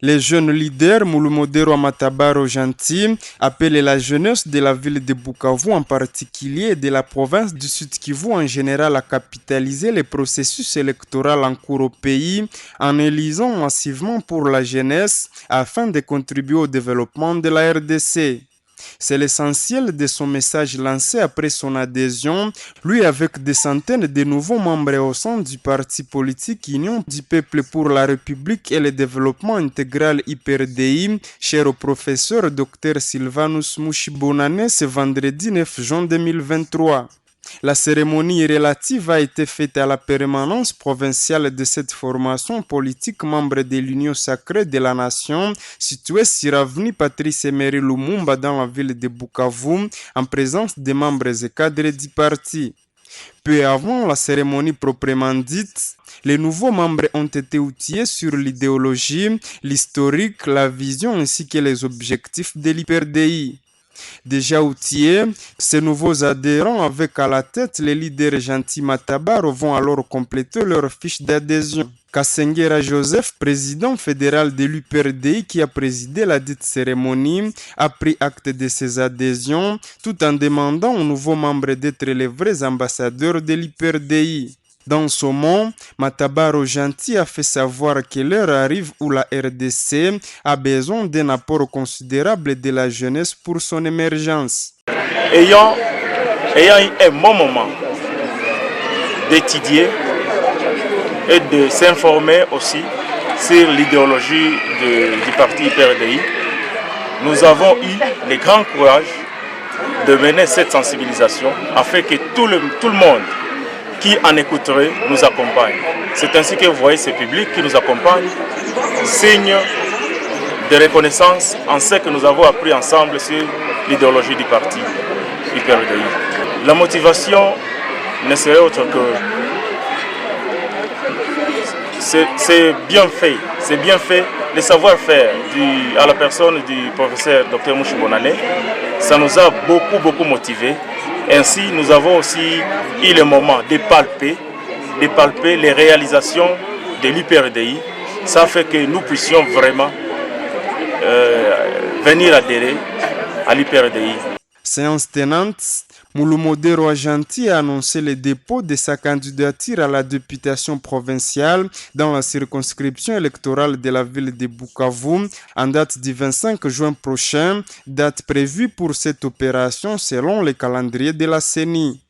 Les jeunes leaders Mulumodero Matabaro Gentil appellent la jeunesse de la ville de Bukavu en particulier et de la province du Sud Kivu en général à capitaliser les processus électoraux en cours au pays en élisant massivement pour la jeunesse afin de contribuer au développement de la RDC. C'est l'essentiel de son message lancé après son adhésion, lui avec des centaines de nouveaux membres au sein du parti politique Union du Peuple pour la République et le Développement Intégral IPRDI, cher au professeur Dr Sylvanus Mushibonane ce vendredi 9 juin 2023. La cérémonie relative a été faite à la permanence provinciale de cette formation politique membre de l'Union sacrée de la Nation, située sur avenue Patrice Emery Lumumba dans la ville de Bukavu, en présence des membres et cadres du parti. Peu avant la cérémonie proprement dite, les nouveaux membres ont été outillés sur l'idéologie, l'historique, la vision ainsi que les objectifs de l'IPRDI. Déjà outillés, ces nouveaux adhérents avec à la tête les leaders Gentil Matabaro vont alors compléter leur fiche d'adhésion. Kassengera Joseph, président fédéral de l'UPRDI qui a présidé la dite cérémonie, a pris acte de ses adhésions tout en demandant aux nouveaux membres d'être les vrais ambassadeurs de l'UPRDI. Dans ce mot, Matabaro Gentil a fait savoir que l'heure arrive où la RDC a besoin d'un apport considérable de la jeunesse pour son émergence. Ayant eu un bon moment d'étudier et de s'informer aussi sur l'idéologie du parti IPRDI, nous avons eu le grand courage de mener cette sensibilisation afin que tout le monde qui en écouterait nous accompagne. C'est ainsi que vous voyez ce public qui nous accompagne, signe de reconnaissance en ce que nous avons appris ensemble sur l'idéologie du parti IPRDI. La motivation ne serait autre que c'est bien fait, le savoir-faire à la personne du professeur Dr Mushibonane, ça nous a beaucoup motivés. Ainsi, nous avons aussi eu le moment de palper les réalisations de l'IPRDI. Ça fait que nous puissions vraiment venir adhérer à l'IPRDI. Séance tenante, Mulumodero Gentil a annoncé le dépôt de sa candidature à la députation provinciale dans la circonscription électorale de la ville de Bukavu en date du 25 juin prochain, date prévue pour cette opération selon le calendrier de la CENI.